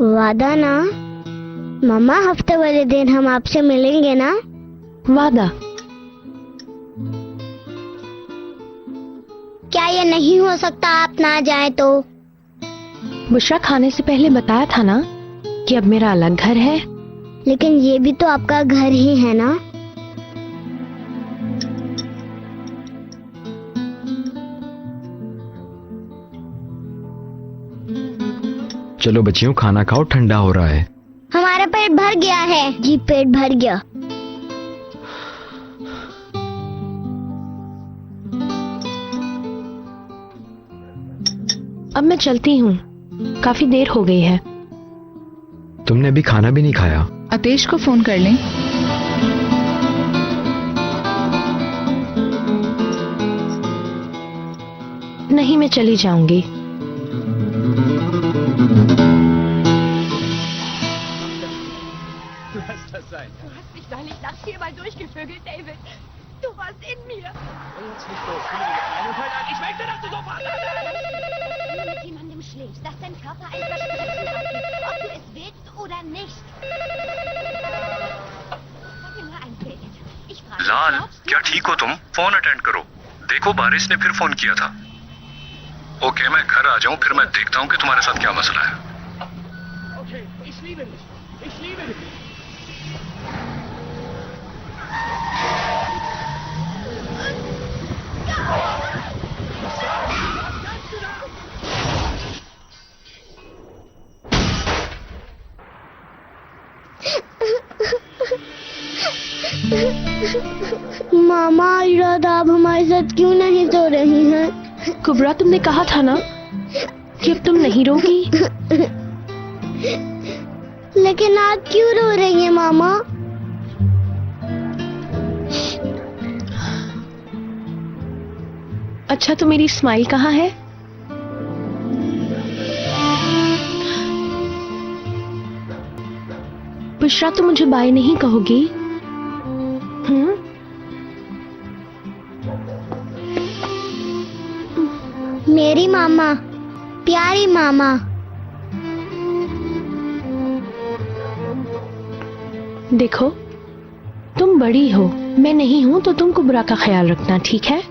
वादा ना? मम्मा हफ्ते वाले दिन हम आपसे मिलेंगे ना? वादा? क्या ये नहीं हो सकता आप ना जाए तो? बुशरा खाने से पहले बताया था ना कि अब मेरा अलग घर है। लेकिन ये भी तो आपका घर ही है ना? चलो बच्चियों, खाना खाओ, ठंडा हो रहा है। हमारा पेट भर गया है। जी पेट भर गया। अब मैं चलती हूँ, काफी देर हो गई है। तुमने अभी खाना भी नहीं खाया। आतेश को फोन कर लें। नहीं, मैं चली जाऊंगी। Du hast mich neulich nachts hier mal durchgevögelt, David. Du warst in mir. Ich möchte, dass du sofort... Wenn du mit jemandem schläfst, dass dein Körper ein Versprechen abgibt, ob du es willst oder nicht. Sag mir nur ein Bild. Ich frage, Lal, glaubst du क्या ठीक हो तुम? Phone attend करो। देखो बारिश ने फिर phone किया था। ओके, मैं घर आ जाऊं, फिर मैं देखता हूं कि तुम्हारे साथ क्या मसला है। Okay, ich liebe dich. Ich liebe dich. मामा, आज रात आप हमारे साथ क्यों नहीं सो रही हैं? कुबरा, तुमने कहा था ना कि अब तुम नहीं रोगी। लेकिन आप क्यों रो रही हैं मामा? अच्छा, तो मेरी स्माइल कहाँ है? बुशरा, तुम मुझे बाय नहीं कहोगी? मेरी मामा, प्यारी मामा। देखो, तुम बड़ी हो, मैं नहीं हूं, तो तुम कुबरा का ख्याल रखना, ठीक है?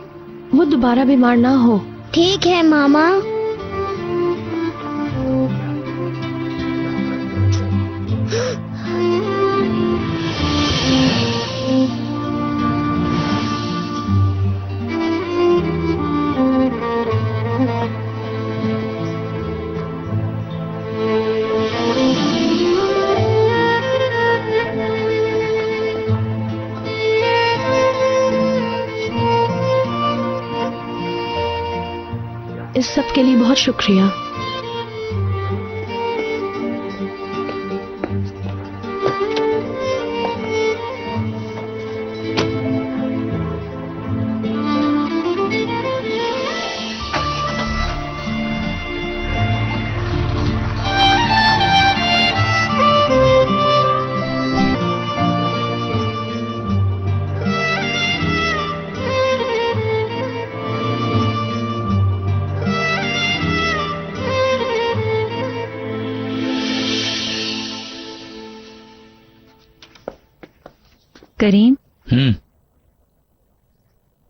वो दोबारा बीमार ना हो। ठीक है मामा। इस सब के लिए बहुत शुक्रिया। करीम,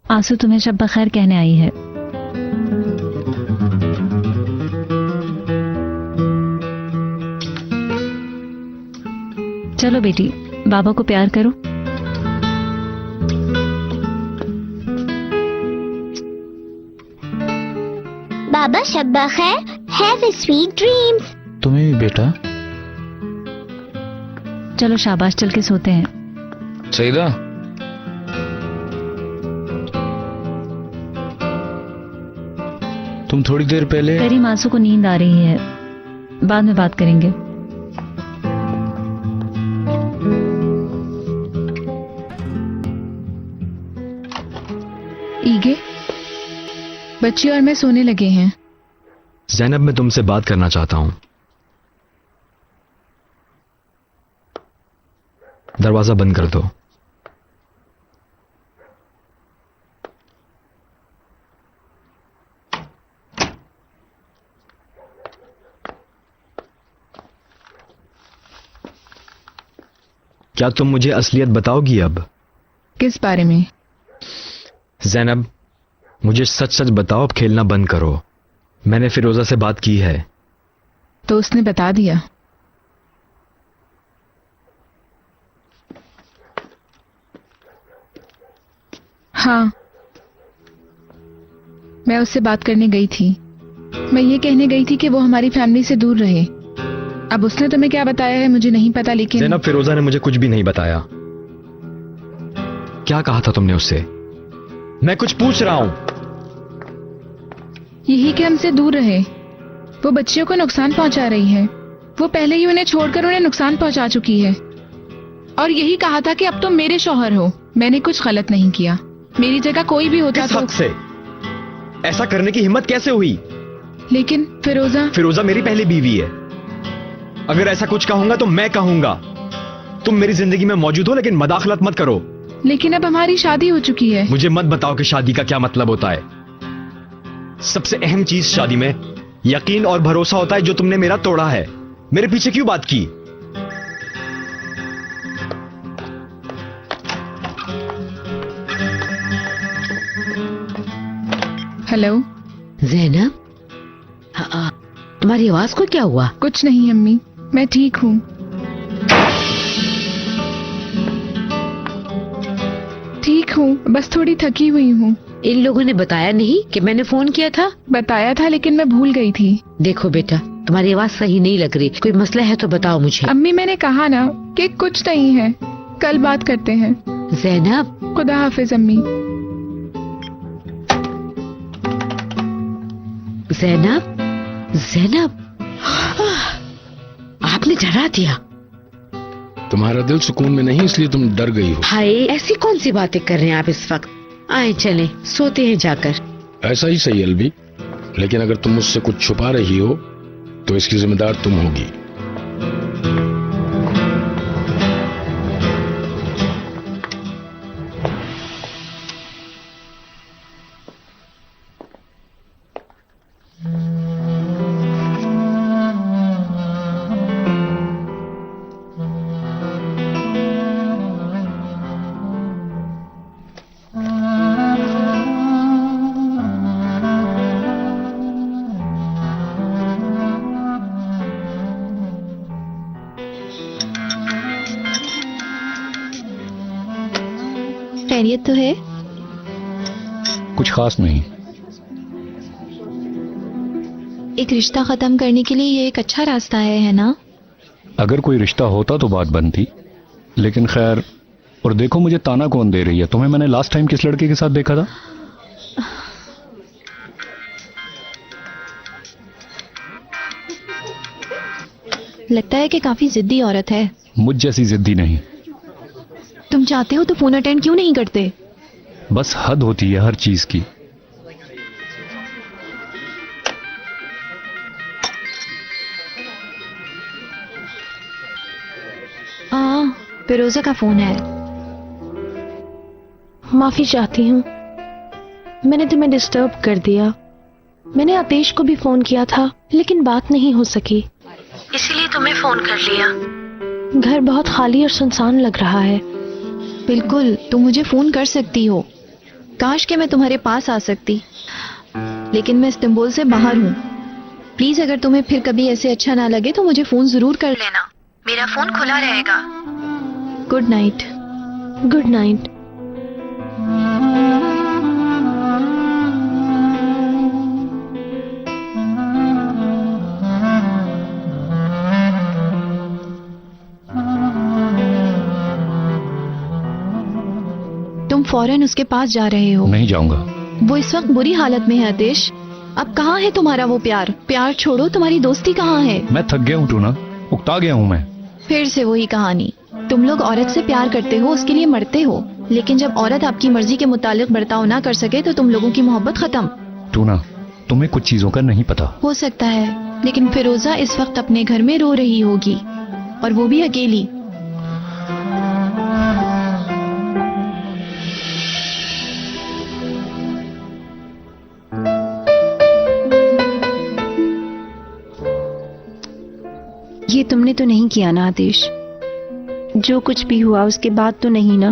आंसू तुम्हें शब बखैर कहने आई है। चलो बेटी, बाबा को प्यार करो। बाबा शब बखैर, हैव ए स्वीट ड्रीम्स। तुम्हें भी बेटा। चलो शाबाश, चल के सोते हैं। सईदा, तुम थोड़ी देर पहले। करीम, आंसू को नींद आ रही है, बाद में बात करेंगे। ईगे, बच्ची और मैं सोने लगे हैं। ज़ैनब, मैं तुमसे बात करना चाहता हूं। दरवाजा बंद कर दो। क्या तुम मुझे असलियत बताओगी अब? किस बारे में? जैनब, मुझे सच सच बताओ, अब खेलना बंद करो। मैंने फिरोजा से बात की है। तो उसने बता दिया? हाँ, मैं उससे बात करने गई थी। मैं ये कहने गई थी कि वो हमारी फैमिली से दूर रहे। अब उसने तुम्हें क्या बताया है मुझे नहीं पता, लेकिन जैनब, फिरोजा ने मुझे कुछ भी नहीं बताया। क्या कहा था तुमने उससे? मैं कुछ पूछ रहा हूं। यही कि हमसे दूर रहे। वो बच्चियों को नुकसान पहुंचा रही है। वो पहले ही उन्हें छोड़कर उन्हें नुकसान पहुंचा चुकी है। और यही कहा था कि अब तुम मेरे शौहर हो। मैंने कुछ गलत नहीं किया। मेरी जगह कोई भी होता किस तो। हक से? ऐसा करने की हिम्मत कैसे हुई? लेकिन फिरोजा मेरी पहली बीवी है। अगर ऐसा कुछ कहूंगा तो मैं कहूंगा। तुम मेरी जिंदगी में मौजूद हो, लेकिन मदाखलत मत करो। लेकिन अब हमारी शादी हो चुकी है। मुझे मत बताओ कि शादी का क्या मतलब होता है। सबसे अहम चीज शादी में यकीन और भरोसा होता है, जो तुमने मेरा तोड़ा है। मेरे पीछे क्यों बात की? हेलो ज़ैनब, तुम्हारी आवाज को क्या हुआ? कुछ नहीं अम्मी, मैं ठीक हूँ। ठीक हूँ, बस थोड़ी थकी हुई हूँ। इन लोगों ने बताया नहीं कि मैंने फोन किया था? बताया था, लेकिन मैं भूल गई थी। देखो बेटा, तुम्हारी आवाज सही नहीं लग रही। कोई मसला है तो बताओ मुझे। अम्मी, मैंने कहा ना कि कुछ नहीं है। कल बात करते हैं। ज़ैनब, खुदा हाफिज अम्मी। ज़ैनब, ज़ैनब, आपने डरा दिया। तुम्हारा दिल सुकून में नहीं, इसलिए तुम डर गई हो। हाय, ऐसी कौन सी बातें कर रहे हैं आप इस वक्त? आए चले, सोते हैं जाकर। ऐसा ही सही अलवी, लेकिन अगर तुम मुझसे कुछ छुपा रही हो तो इसकी जिम्मेदार तुम होगी। खैरियत तो है? कुछ खास नहीं। एक रिश्ता खत्म करने के लिए ये एक अच्छा रास्ता है ना? अगर कोई रिश्ता होता तो बात बनती, लेकिन खैर। और देखो मुझे ताना कौन दे रही है। तुम्हें मैंने लास्ट टाइम किस लड़के के साथ देखा था? लगता है कि काफी जिद्दी औरत है। मुझ जैसी जिद्दी नहीं। तुम चाहते हो तो फोन अटेंड क्यों नहीं करते? बस हद होती है हर चीज की। फिरोजा का फोन है। माफी चाहती हूँ, मैंने तुम्हें डिस्टर्ब कर दिया। मैंने आतेश को भी फोन किया था, लेकिन बात नहीं हो सकी, इसीलिए तुम्हें फोन कर लिया। घर बहुत खाली और सुनसान लग रहा है। बिल्कुल, तुम मुझे फोन कर सकती हो। काश कि मैं तुम्हारे पास आ सकती, लेकिन मैं इस्तांबुल से बाहर हूँ। प्लीज अगर तुम्हें फिर कभी ऐसे अच्छा ना लगे तो मुझे फोन जरूर कर लेना। मेरा फोन खुला रहेगा। Good night. Good night. तुम फौरन उसके पास जा रहे हो? नहीं जाऊंगा। वो इस वक्त बुरी हालत में है आतिश। अब कहाँ है तुम्हारा वो प्यार? प्यार छोड़ो, तुम्हारी दोस्ती कहाँ है? मैं थक गया हूँ टूना, उकता गया हूँ मैं। फिर से वही कहानी। तुम लोग औरत से प्यार करते हो, उसके लिए मरते हो, लेकिन जब औरत आपकी मर्जी के मुताबिक बर्ताव ना कर सके तो तुम लोगों की मोहब्बत खत्म। टूना, तुम्हें कुछ चीजों का नहीं पता। हो सकता है, लेकिन फिरोजा इस वक्त अपने घर में रो रही होगी, और वो भी अकेली। ये तुमने तो नहीं किया ना आतिश? जो कुछ भी हुआ उसके बाद तो नहीं ना?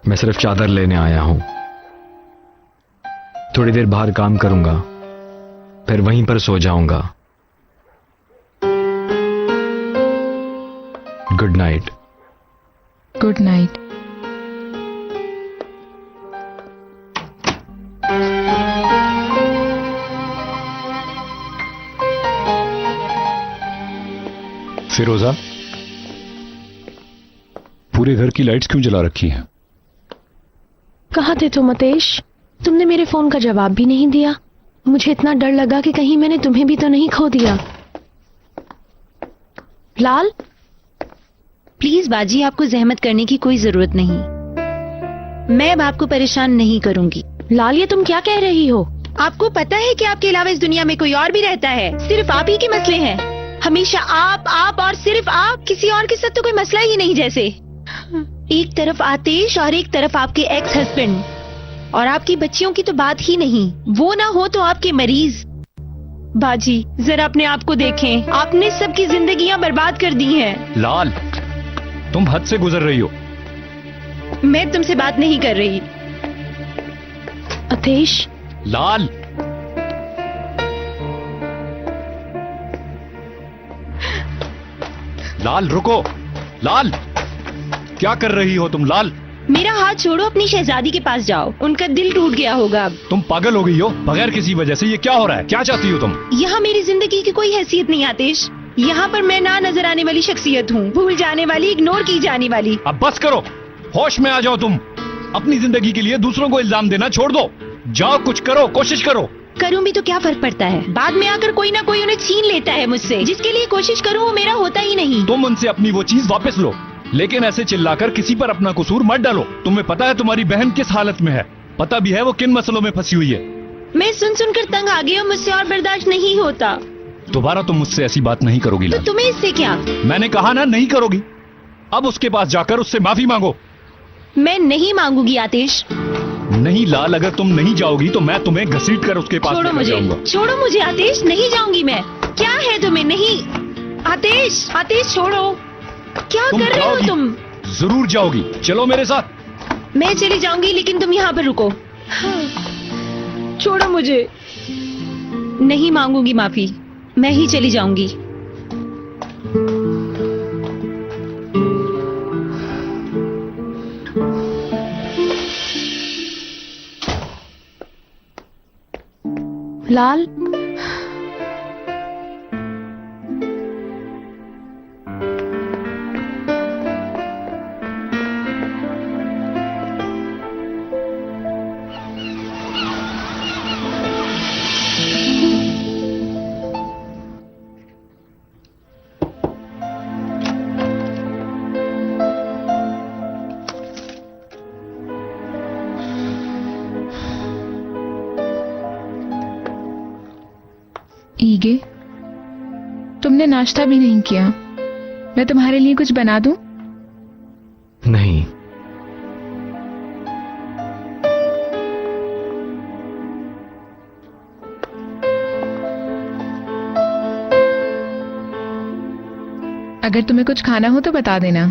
मैं सिर्फ चादर लेने आया हूं। थोड़ी देर बाहर काम करूंगा, फिर वहीं पर सो जाऊंगा। Good night. Good night. Firoza, पूरे घर की लाइट्स क्यों जला रखी हैं? कहाँ थे तुम अतेश? तुमने मेरे फोन का जवाब भी नहीं दिया। मुझे इतना डर लगा कि कहीं मैंने तुम्हें भी तो नहीं खो दिया। लाल, प्लीज बाजी, आपको जहमत करने की कोई जरूरत नहीं। मैं अब आपको परेशान नहीं करूंगी। लाल, ये तुम क्या कह रही हो? आपको पता है कि आपके अलावा इस दुनिया में कोई और भी रहता है। सिर्फ आप ही के मसले हैं। हमेशा आप और सिर्फ आप। किसी और के साथ तो कोई मसला ही नहीं। जैसे एक तरफ आतिश और एक तरफ आपके एक्स हस्बैंड, और आपकी बच्चियों की तो बात ही नहीं। वो ना हो तो आपके मरीज। बाजी, जरा अपने आप को देखें। आपने सबकी जिंदगियां बर्बाद कर दी हैं। लाल, तुम हद से गुजर रही हो। मैं तुमसे बात नहीं कर रही। अतेश। लाल, लाल रुको। लाल, क्या कर रही हो तुम? लाल, मेरा हाथ छोड़ो। अपनी शहजादी के पास जाओ। उनका दिल टूट गया होगा अब। तुम पागल हो गई हो? बगैर किसी वजह से ये क्या हो रहा है? क्या चाहती हो तुम? यहाँ मेरी जिंदगी की कोई हैसियत नहीं आतिश। यहाँ पर मैं ना नजर आने वाली शख्सियत हूँ। भूल जाने वाली, इग्नोर की जाने वाली। अब बस करो, होश में आ जाओ तुम। अपनी जिंदगी के लिए दूसरों को इल्जाम देना छोड़ दो। जाओ, कुछ करो, कोशिश करो। करूँ भी तो क्या फर्क पड़ता है? बाद में आकर कोई ना कोई उन्हें छीन लेता है मुझसे। जिसके लिए कोशिश करूँ वो मेरा होता ही नहीं। तुम उनसे अपनी वो चीज वापस लो, लेकिन ऐसे चिल्लाकर किसी पर अपना कसूर मत डालो। तुम्हें पता है तुम्हारी बहन किस हालत में है? पता भी है वो किन मसलों में फंसी हुई है? मैं सुन सुनकर तंग आ गई हूँ। मुझसे और बर्दाश्त नहीं होता। दोबारा तुम मुझसे ऐसी बात नहीं करोगी तो लाल। तुम्हें इससे क्या? मैंने कहा ना, नहीं करोगी। अब उसके पास जाकर उससे माफी मांगो। मैं नहीं मांगूंगी आतिश। नहीं लाल, अगर तुम नहीं जाओगी तो मैं तुम्हें घसीट कर उसके पास छोड़ो लेकर मुझे, जाऊंगा। छोड़ो मुझे आतिश। नहीं जाऊंगी मैं। क्या है तुम्हें? नहीं आतिश, आतिश छोड़ो। क्या तुम कर रहे हो जाओगी? तुम? जरूर जाओगी, चलो मेरे साथ। मैं चली जाऊंगी, लेकिन तुम यहाँ पर रुको। छोड़ो मुझे। नहीं मांगूंगी माफी। मैं ही चली जाऊंगी। लाल, ईगे, तुमने नाश्ता भी नहीं किया। मैं तुम्हारे लिए कुछ बना दूं? नहीं। अगर तुम्हें कुछ खाना हो तो बता देना।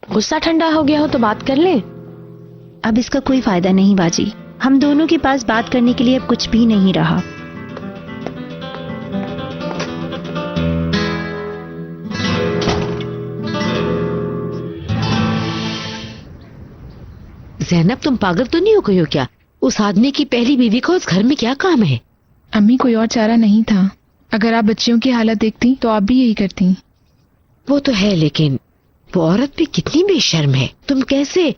गुस्सा ठंडा हो गया हो तो बात कर ले। अब इसका कोई फायदा नहीं बाजी। हम दोनों के पास बात करने के लिए अब कुछ भी नहीं रहा। ज़ैनब, तुम पागल तो नहीं हो गई हो क्या? उस आदमी की पहली बीवी को उस घर में क्या काम है? अम्मी, कोई और चारा नहीं था। अगर आप बच्चियों की हालत देखती तो आप भी यही करती। वो तो है, लेकिन वो औरत भी कितनी बेशर्म है। तुम कैसे?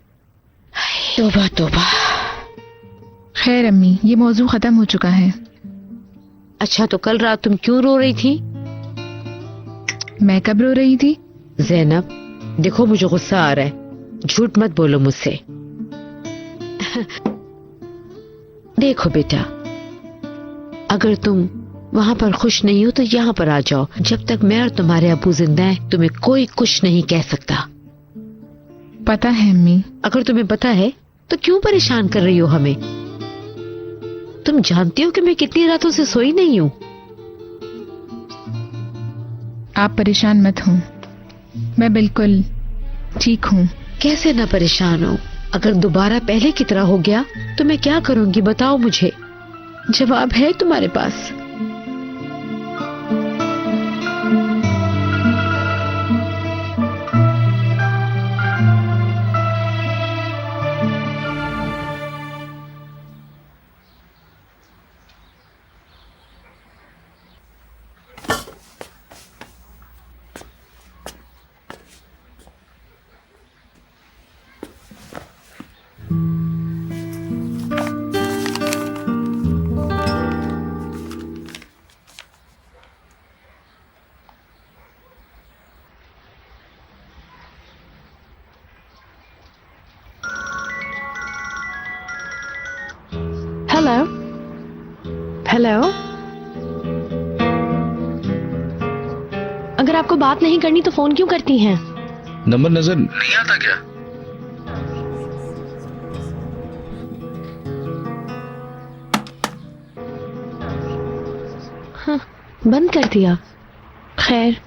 तौबा तौबा। खैर अम्मी, ये मौजू खत्म हो चुका है। अच्छा, तो कल रात तुम क्यों रो रही थी? मैं कब रो रही थी? ज़ैनब, देखो मुझे गुस्सा आ रहा है, झूठ मत बोलो मुझसे। देखो बेटा, अगर तुम वहां पर खुश नहीं हो तो यहाँ पर आ जाओ। जब तक मैं और तुम्हारे अबू जिंदा हैं तुम्हें कोई कुछ नहीं कह सकता। पता है अम्मी। अगर तुम्हें पता है तो क्यों परेशान कर रही हो हमें? तुम जानती हो कि मैं कितनी रातों से सोई नहीं हूँ। आप परेशान मत हो, मैं बिल्कुल ठीक हूँ। कैसे ना परेशान हो? अगर दोबारा पहले की तरह हो गया तो मैं क्या करूंगी बताओ मुझे। जवाब है तुम्हारे पास? हेलो हेलो, अगर आपको बात नहीं करनी तो फोन क्यों करती हैं? नंबर नजर नहीं आता क्या? हाँ, बंद कर दिया। खैर,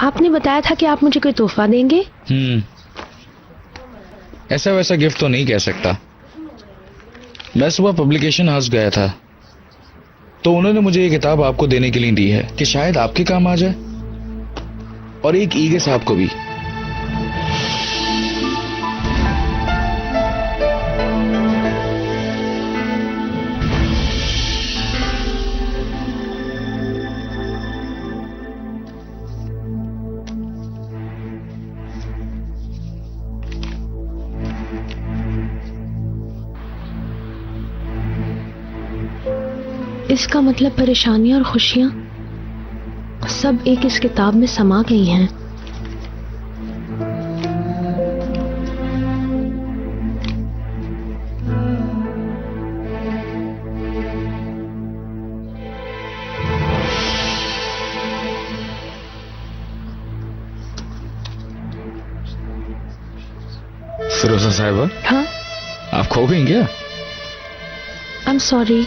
आपने बताया था कि आप मुझे कोई तोहफा देंगे। ऐसा वैसा गिफ्ट तो नहीं कह सकता। मैं सुबह पब्लिकेशन हाउस गया था तो उन्होंने मुझे ये किताब आपको देने के लिए दी है कि शायद आपके काम आ जाए, और एक ईगे साहब को भी। इसका मतलब परेशानियां और खुशियां सब एक इस किताब में समा गई हैं। फिरोजा साहिबा, हाँ, आप खो गई क्या? I am sorry.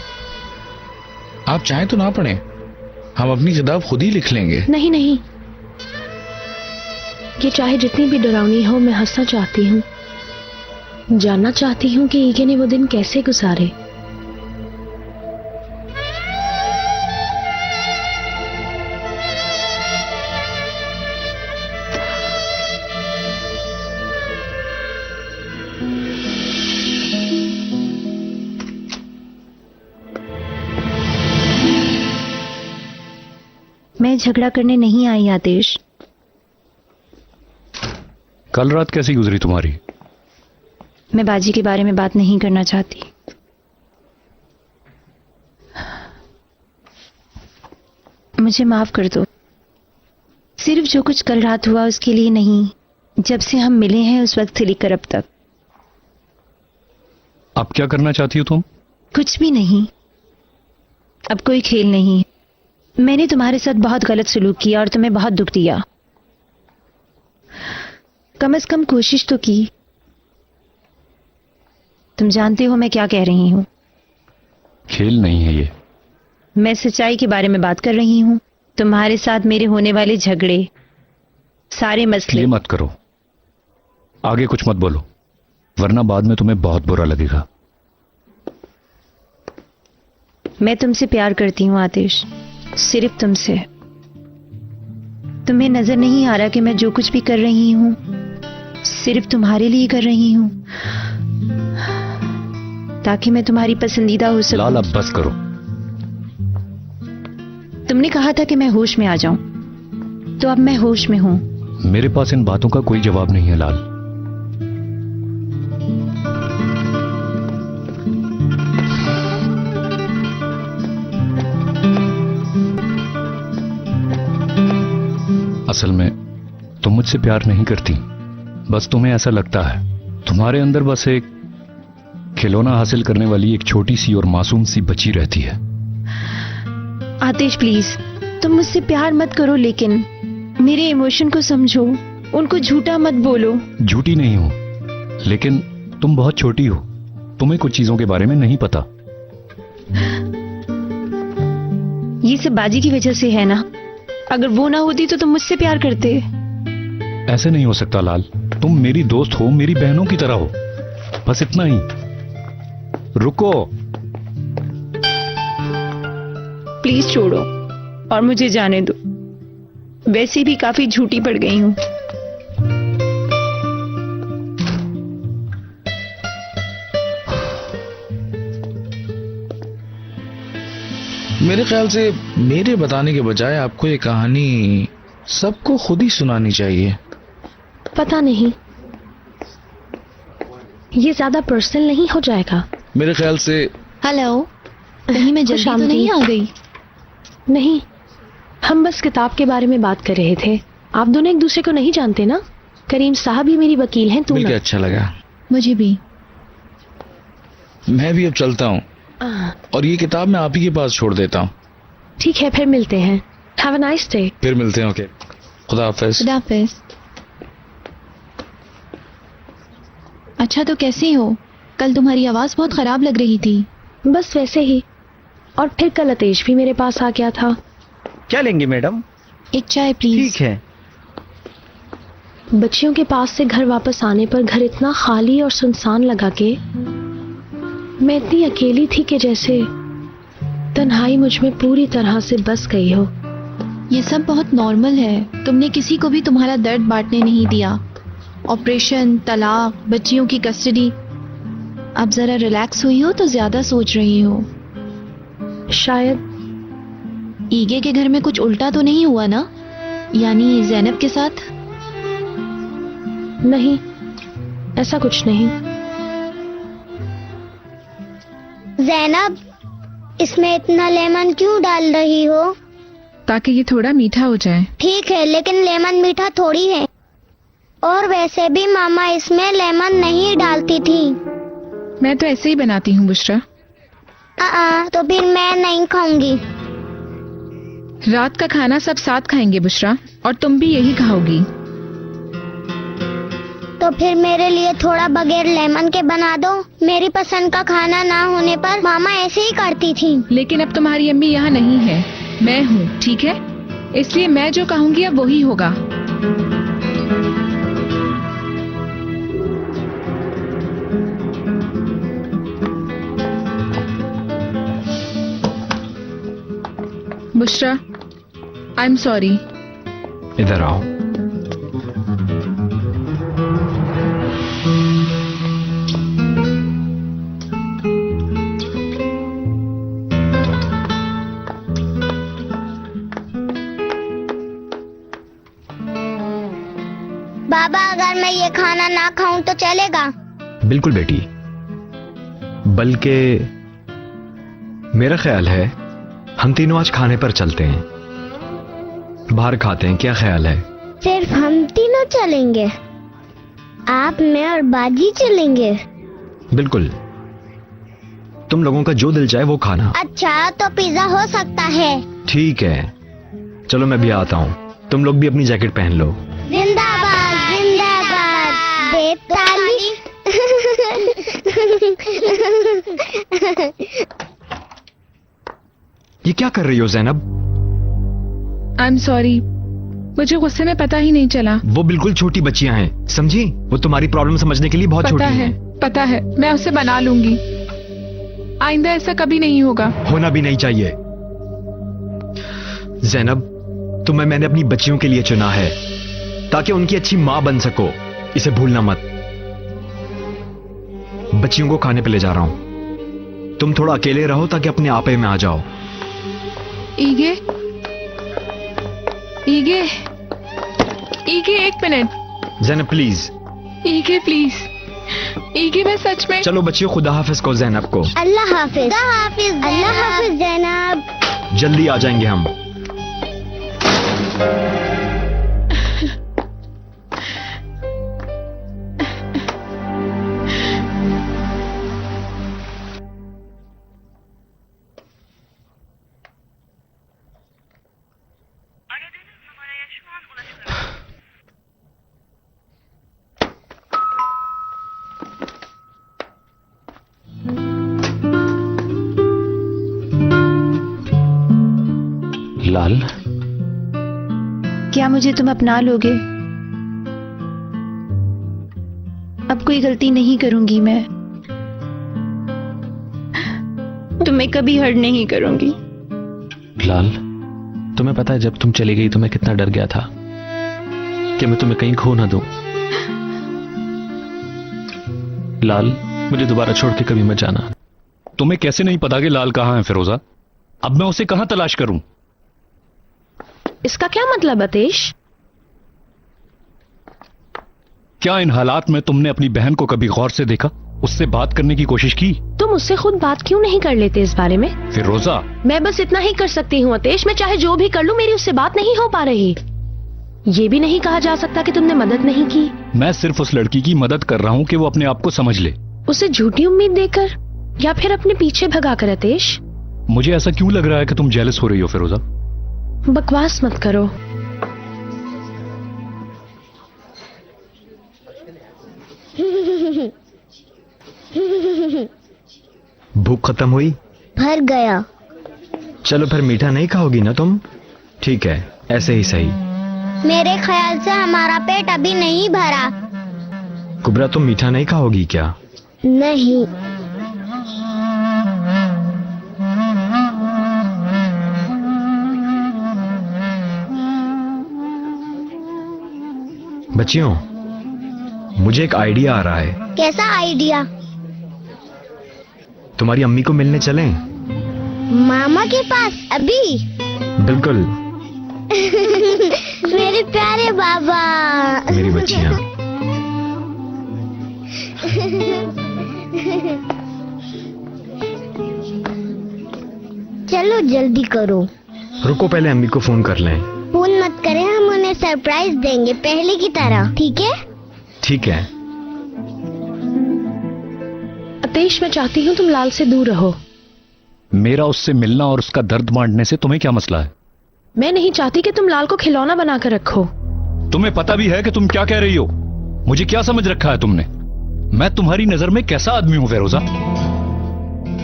आप चाहें तो ना पढ़ें, हम अपनी किताब खुद ही लिख लेंगे। नहीं नहीं, ये चाहे जितनी भी डरावनी हो, मैं हंसना चाहती हूँ। जानना चाहती हूँ कि ईगे ने वो दिन कैसे गुजारे। मैं झगड़ा करने नहीं आई आदेश। कल रात कैसी गुजरी तुम्हारी? मैं बाजी के बारे में बात नहीं करना चाहती। मुझे माफ कर दो। सिर्फ जो कुछ कल रात हुआ उसके लिए नहीं, जब से हम मिले हैं उस वक्त से लेकर अब तक। अब क्या करना चाहती हो तुम? कुछ भी नहीं, अब कोई खेल नहीं है। मैंने तुम्हारे साथ बहुत गलत सलूक किया और तुम्हें बहुत दुख दिया। कम से कम कोशिश तो की। तुम जानते हो मैं क्या कह रही हूं। खेल नहीं है ये। मैं सच्चाई के बारे में बात कर रही हूं। तुम्हारे साथ मेरे होने वाले झगड़े, सारे मसले। ये मत करो, आगे कुछ मत बोलो, वरना बाद में तुम्हें बहुत बुरा लगेगा। मैं तुमसे प्यार करती हूं आतिश, सिर्फ तुमसे। तुम्हें नजर नहीं आ रहा कि मैं जो कुछ भी कर रही हूं सिर्फ तुम्हारे लिए कर रही हूं, ताकि मैं तुम्हारी पसंदीदा हो सकूं। लाल अब बस करो। तुमने कहा था कि मैं होश में आ जाऊं, तो अब मैं होश में हूं। मेरे पास इन बातों का कोई जवाब नहीं है लाल। असल में तुम मुझसे प्यार नहीं करती, बस तुम्हें ऐसा लगता है। तुम्हारे अंदर बस एक खिलौना हासिल करने वाली एक छोटी सी और मासूम सी बच्ची रहती है। आतिश प्लीज, तुम मुझसे प्यार मत करो, लेकिन मेरे इमोशन को समझो, उनको झूठा मत बोलो। झूठी नहीं हो, लेकिन तुम बहुत छोटी हो, तुम्हें कुछ चीजों के बारे में नहीं पता। ये सब बाजी की वजह से है ना? अगर वो ना होती तो तुम मुझसे प्यार करते। ऐसे नहीं हो सकता लाल, तुम मेरी दोस्त हो, मेरी बहनों की तरह हो, बस इतना ही। रुको। प्लीज छोड़ो और मुझे जाने दो, वैसे भी काफी झूठी पड़ गई हूँ। मेरे ख्याल से मेरे बताने के बजाय आपको ये कहानी सबको खुद ही सुनानी चाहिए। पता नहीं, ये ज्यादा पर्सनल नहीं हो जाएगा? मेरे ख्याल से। हेलो, कहीं मैं जल्दी तो नहीं आ गई? नहीं, हम बस किताब के बारे में बात कर रहे थे। आप दोनों एक दूसरे को नहीं जानते ना? करीम साहब ही मेरी वकील हैं। तू मिलकर अच्छा लगा। मुझे भी। मैं भी अब चलता हूँ और ये किताब मैं आप ही के पास छोड़ देता हूँ। ठीक है, फिर मिलते हैं। Have a nice day. फिर मिलते हैं। ओके, खुदा हाफिज। खुदा हाफिज। अच्छा, तो कैसी हो? कल तुम्हारी आवाज बहुत खराब लग रही थी। बस वैसे ही। और फिर कल अतेश भी मेरे पास आ गया था। क्या लेंगी मैडम? एक चाय प्लीज। ठीक है। बच्चियों के पास से घर वापस आने पर घर इतना खाली और सुनसान लगा के मैं इतनी अकेली थी कि जैसे तन्हाई मुझ में पूरी तरह से बस गई हो। ये सब बहुत नॉर्मल है। तुमने किसी को भी तुम्हारा दर्द बांटने नहीं दिया। ऑपरेशन, तलाक, बच्चियों की कस्टडी। अब जरा रिलैक्स हुई हो तो ज्यादा सोच रही हो। शायद ईगे के घर में कुछ उल्टा तो नहीं हुआ ना? यानी जैनब के साथ? नहीं, ऐसा कुछ नहीं। जैनब, इसमें इतना लेमन क्यों डाल रही हो? ताकि ये थोड़ा मीठा हो जाए। ठीक है, लेकिन लेमन मीठा थोड़ी है। और वैसे भी मामा इसमें लेमन नहीं डालती थी। मैं तो ऐसे ही बनाती हूँ बुशरा। तो फिर मैं नहीं खाऊंगी। रात का खाना सब साथ खाएंगे बुशरा, और तुम भी यही खाओगी। तो फिर मेरे लिए थोड़ा बगैर लेमन के बना दो। मेरी पसंद का खाना ना होने पर मामा ऐसे ही करती थी। लेकिन अब तुम्हारी अम्मी यहाँ नहीं है, मैं हूँ, ठीक है? इसलिए मैं जो कहूँगी अब वही होगा। Bushra, I am sorry. इधर आओ। बाबा, अगर मैं ये खाना ना खाऊं तो चलेगा? बिल्कुल बेटी, बल्कि मेरा ख्याल है हम तीनों आज खाने पर चलते हैं, बाहर खाते हैं, क्या ख्याल है? सिर्फ हम तीनों चलेंगे? आप, मैं और बाजी चलेंगे? बिल्कुल, तुम लोगों का जो दिल चाहे वो खाना। अच्छा, तो पिज्जा हो सकता है? ठीक है, चलो मैं भी आता हूँ। तुम लोग भी अपनी जैकेट पहन लो। जिंदाबाद जिंदाबाद बेताली। ये क्या कर रही हो जैनब? आई एम सॉरी, मुझे गुस्से में पता ही नहीं चला। वो बिल्कुल छोटी बच्चियां हैं, समझी? वो तुम्हारी प्रॉब्लम समझने के लिए बहुत छोटी हैं। पता है, मैं उसे बना लूंगी। आइंदा ऐसा कभी नहीं होगा। होना भी नहीं चाहिए। जैनब, तुम्हें मैंने अपनी बच्चियों के लिए चुना है ताकि उनकी अच्छी मां बन सको, इसे भूलना मत। बच्चियों को खाने पे ले जा रहा हूं, तुम थोड़ा अकेले रहो ताकि अपने आपे में आ जाओ। ईगे, ईगे, ईगे, एक मिनट। जैनब प्लीज। ईगे प्लीज, ईगे, मैं सच में। चलो बच्चियों, खुदा हाफिज को जैनब को। अल्लाह हाफिज। अल्लाह हाफिज जैनब। जल्दी आ जाएंगे हम। लाल, क्या मुझे तुम अपना लोगे? अब कोई गलती नहीं करूंगी मैं। तुम्हें कभी हर्ट नहीं करूंगी। लाल, तुम्हें पता है जब तुम चली गई तो मैं कितना डर गया था कि मैं तुम्हें कहीं खो ना दूं। लाल, मुझे दोबारा छोड़ के कभी मत जाना। तुम्हें कैसे नहीं पता कि लाल कहाँ है फिरोजा? अब मैं उसे कहां तलाश करूं? इसका क्या मतलब आतेश? क्या इन हालात में तुमने अपनी बहन को कभी गौर से देखा, उससे बात करने की कोशिश की? तुम उससे खुद बात क्यों नहीं कर लेते इस बारे में? फिरोजा, मैं बस इतना ही कर सकती हूँ आतेश। मैं चाहे जो भी कर लूं, मेरी उससे बात नहीं हो पा रही। ये भी नहीं कहा जा सकता कि तुमने मदद नहीं की। मैं सिर्फ उस लड़की की मदद कर रहा हूं कि वो अपने आप को समझ ले। उसे झूठी उम्मीद देकर या फिर अपने पीछे भगाकर आतेश? मुझे ऐसा क्यों लग रहा है कि तुम जेलस हो रही हो फिरोजा? बकवास मत करो। भूख खत्म हुई? भर गया। चलो फिर मीठा नहीं खाओगी ना तुम? ठीक है, ऐसे ही सही। मेरे ख्याल से हमारा पेट अभी नहीं भरा। कुबरा, तुम मीठा नहीं खाओगी क्या? नहीं। बच्चियों, मुझे एक आइडिया आ रहा है। कैसा आइडिया? तुम्हारी अम्मी को मिलने चलें? मामा के पास अभी? बिल्कुल। मेरे प्यारे बाबा। मेरी बच्चियां। चलो जल्दी करो। रुको, पहले अम्मी को फोन कर लें। फोन मत करें, हम उन्हें सरप्राइज देंगे पहले की तरह, ठीक है? ठीक है। आतेश, मैं चाहती हूँ तुम लाल से दूर रहो। मेरा उससे मिलना और उसका दर्द बांटने से तुम्हें क्या मसला है? मैं नहीं चाहती कि तुम लाल को खिलौना बनाकर रखो। तुम्हें पता भी है कि तुम क्या कह रही हो? मुझे क्या समझ रखा है तुमने? मैं तुम्हारी नजर में कैसा आदमी हूं फिरोजा?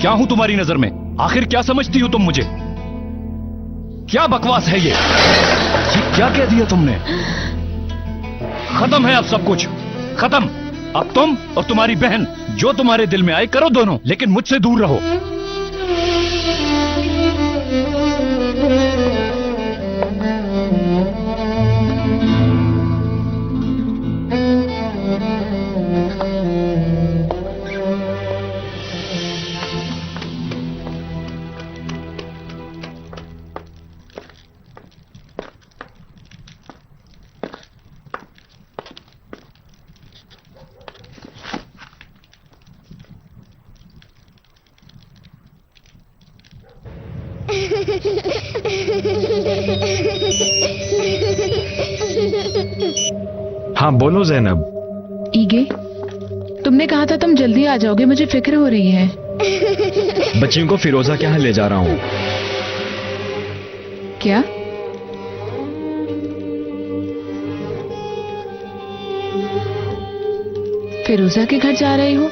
क्या हूं तुम्हारी नजर में? आखिर क्या समझती हो तुम मुझे? क्या बकवास है ये क्या कह दिया तुमने? खत्म है अब सब कुछ, खत्म। अब तुम और तुम्हारी बहन जो तुम्हारे दिल में आए करो दोनों, लेकिन मुझसे दूर रहो। हाँ बोलो ज़ैनब। ईगे, तुमने कहा था तुम जल्दी आ जाओगे, मुझे फिक्र हो रही है। बच्चियों को फिरोजा के यहाँ ले जा रहा हूँ। क्या? फिरोजा के घर जा रही हो?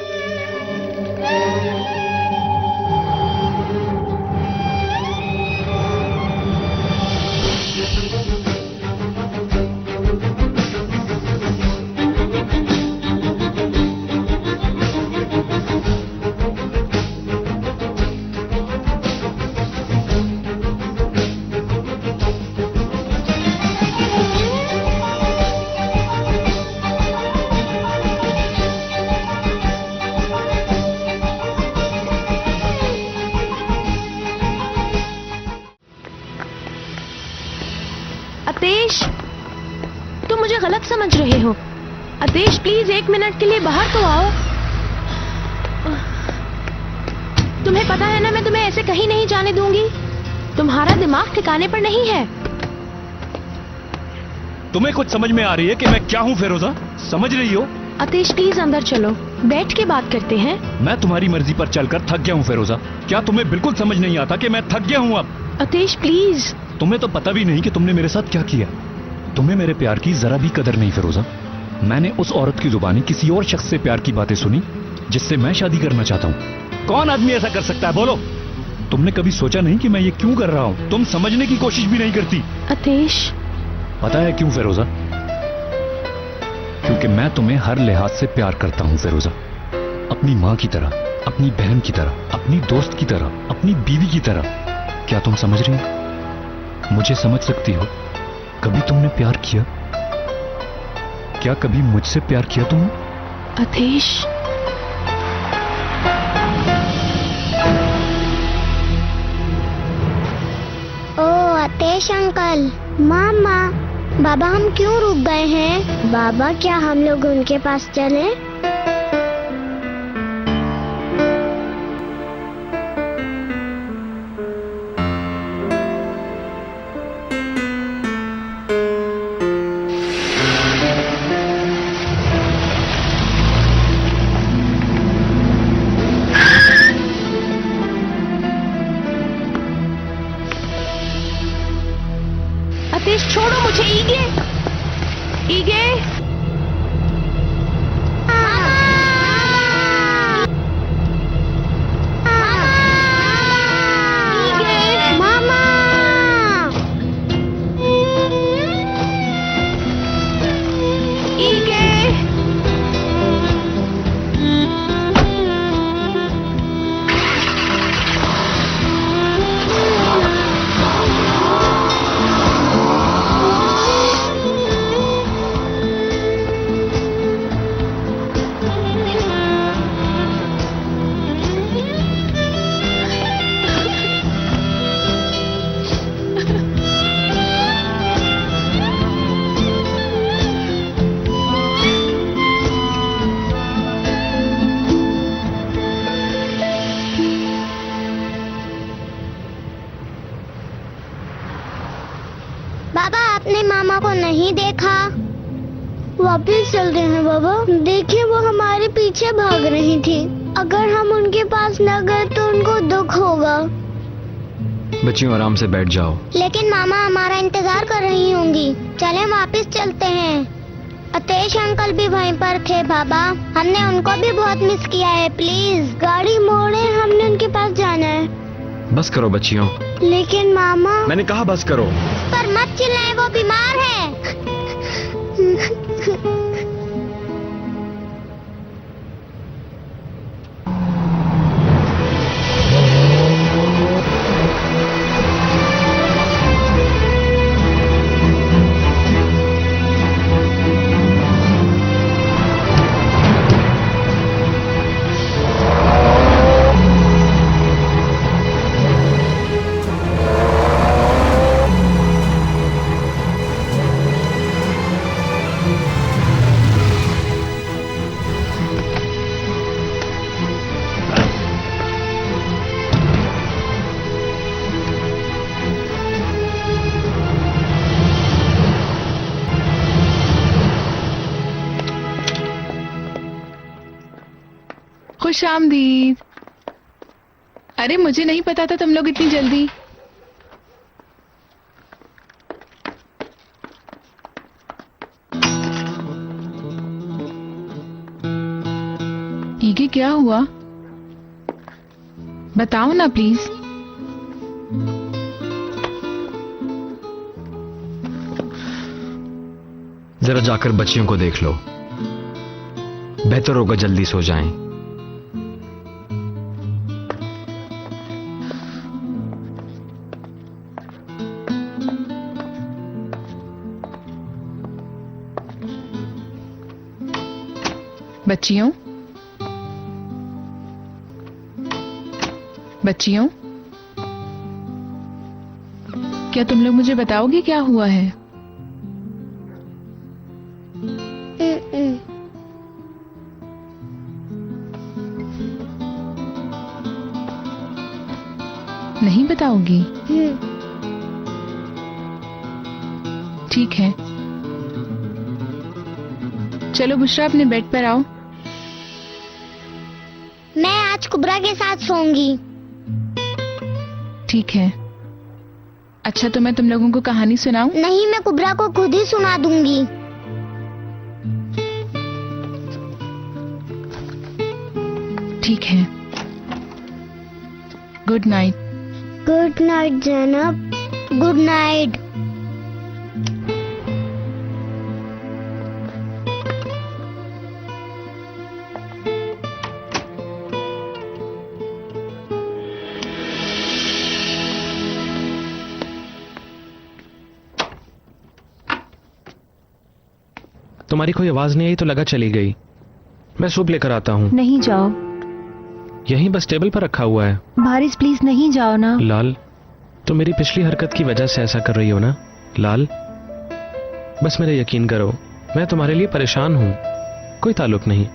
आतेश, तुम मुझे गलत समझ रहे हो। आतेश, प्लीज 1 मिनट के लिए बाहर तो आओ। तुम्हें पता है ना, मैं तुम्हें ऐसे कहीं नहीं जाने दूंगी। तुम्हारा दिमाग ठिकाने पर नहीं है। तुम्हें कुछ समझ में आ रही है कि मैं क्या हूं फिरोजा? समझ रही हो? आतेश, प्लीज अंदर चलो, बैठ के बात करते हैं। मैं तुम्हारी मर्जी पर चलकर थक गया हूं फिरोजा। क्या तुम्हें बिल्कुल समझ नहीं आता कि मैं थक गया हूं अब? आतेश प्लीज। तुम्हें तो पता भी नहीं कि तुमने मेरे साथ क्या किया। तुम्हें मेरे प्यार की जरा भी कदर नहीं फिरोजा। मैंने उस औरत की जुबानी किसी और शख्स से प्यार की बातें सुनी जिससे मैं शादी करना चाहता हूँ। कौन आदमी ऐसा कर सकता है बोलो? तुमने कभी सोचा नहीं कि मैं ये क्यों कर रहा हूँ? तुम समझने की कोशिश भी नहीं करती। अतेश, पता है क्यों फिरोजा? क्योंकि मैं तुम्हें हर लिहाज से प्यार करता हूँ फिरोजा। अपनी माँ की तरह, अपनी बहन की तरह, अपनी दोस्त की तरह, अपनी बीवी की तरह। क्या तुम समझ रही हो? मुझे समझ सकती हो? कभी तुमने प्यार किया? क्या कभी मुझसे प्यार किया तुमने? अतेश, ओ अतेश अंकल, मामा, बाबा हम क्यों रुक गए हैं? बाबा क्या हम लोग उनके पास चले? अतेश छोड़ो मुझे। ईगे, ईगे, मामा, ईगे। बाबा आपने मामा को नहीं देखा? वापिस चलते हैं बाबा। देखिए वो हमारे पीछे भाग रही थी। अगर हम उनके पास न गए तो उनको दुख होगा। बच्चियों आराम से बैठ जाओ। लेकिन मामा हमारा इंतजार कर रही होंगी। चले वापिस चलते हैं। अतेश अंकल भी वहीं पर थे बाबा। हमने उनको भी बहुत मिस किया है। प्लीज गाड़ी मोड़े, हमने उनके पास जाना है। बस करो बच्चियों। लेकिन मामा। मैंने कहा बस करो। पर मत चिल्लाएं, वो बीमार है। खुश आमदीद। अरे मुझे नहीं पता था तुम लोग इतनी जल्दी। ईगे क्या हुआ? बताओ ना प्लीज। जरा जाकर बच्चियों को देख लो। बेहतर होगा जल्दी सो जाएं। बच्चियों, बच्चियों, क्या तुम लोग मुझे बताओगे क्या हुआ है? नहीं बताओगी? ठीक है, चलो बुशरा अपने बेड पर आओ। मैं आज कुबरा के साथ सोऊंगी। ठीक है। अच्छा तो मैं तुम लोगों को कहानी सुनाऊं? नहीं, मैं कुबरा को खुद ही सुना दूंगी। ठीक है। Good night. Good night Zainab, good night. तुम्हारी कोई आवाज नहीं आई तो लगा चली गई। मैं सूप लेकर आता हूँ। नहीं जाओ, यहीं बस टेबल पर रखा हुआ है। बारिश प्लीज नहीं जाओ ना। लाल, तुम मेरी पिछली हरकत की वजह से ऐसा कर रही हो ना? लाल, बस मेरा यकीन करो, मैं तुम्हारे लिए परेशान हूँ, कोई ताल्लुक नहीं,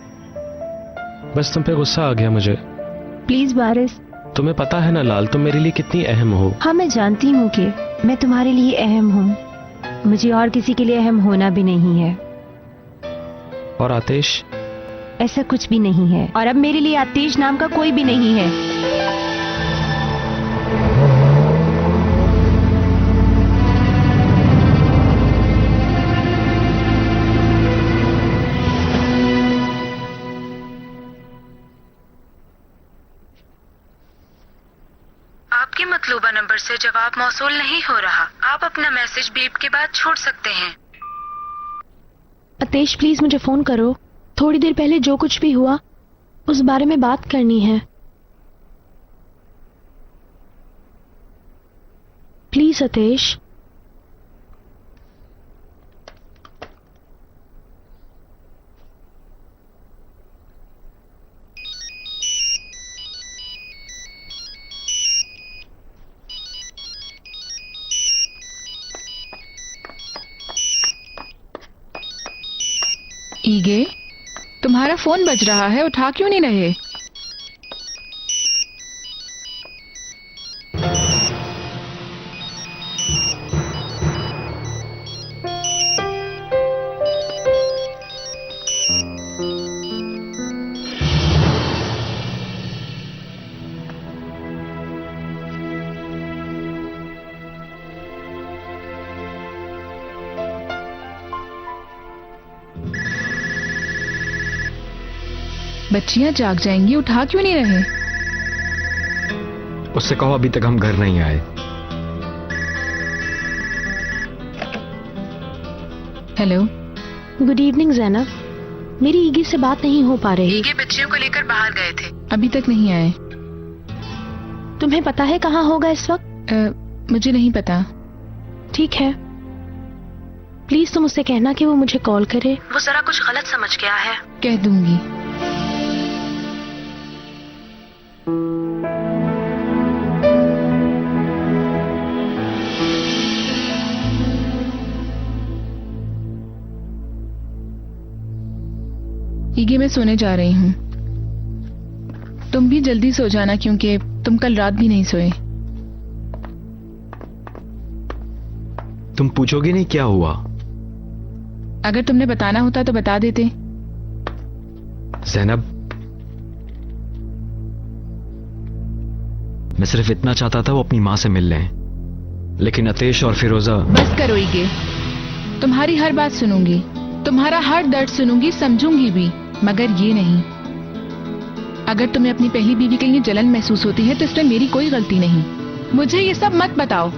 बस तुम पे गुस्सा आ गया मुझे। प्लीज बारिश। तुम्हें पता है ना लाल, तुम मेरे लिए कितनी अहम हो। हाँ, मैं जानती हूँ कि मैं तुम्हारे लिए अहम हूँ, मुझे और किसी के लिए अहम होना भी नहीं है। और आतिश? ऐसा कुछ भी नहीं है, और अब मेरे लिए आतिश नाम का कोई भी नहीं है। आपके मतलूबा नंबर से जवाब मौसूल नहीं हो रहा। आप अपना मैसेज बीप के बाद छोड़ सकते हैं। आतिश प्लीज मुझे फोन करो, थोड़ी देर पहले जो कुछ भी हुआ उस बारे में बात करनी है। प्लीज आतिश। ईगे, तुम्हारा फोन बज रहा है, उठा क्यों नहीं रहे? बच्चियां जाग जाएंगी, उठा क्यों नहीं रहे? उससे कहो अभी तक हम घर नहीं आए। हेलो, गुड इवनिंग जैनब, मेरी ईगे से बात नहीं हो पा रही। ईगे बच्चियों को लेकर बाहर गए थे, अभी तक नहीं आए। तुम्हें पता है कहाँ होगा इस वक्त? मुझे नहीं पता। ठीक है, प्लीज तुम उससे कहना कि वो मुझे कॉल करे। वो जरा कुछ गलत समझ गया है। कह दूंगी। ईगे, मैं सोने जा रही हूँ, तुम भी जल्दी सो जाना क्योंकि तुम कल रात भी नहीं सोए। तुम पूछोगी नहीं क्या हुआ? अगर तुमने बताना होता तो बता देते। ज़ैनब, मैं सिर्फ इतना चाहता था वो अपनी माँ से मिल लें, लेकिन आतिश और फिरोजा। बस करो ईगे, तुम्हारी हर बात सुनूंगी, तुम्हारा हर दर्द सुनूंगी, समझूंगी भी, मगर ये नहीं। अगर तुम्हें अपनी पहली बीवी के लिए जलन महसूस होती है तो इसमें मेरी कोई गलती नहीं। मुझे ये सब मत बताओ।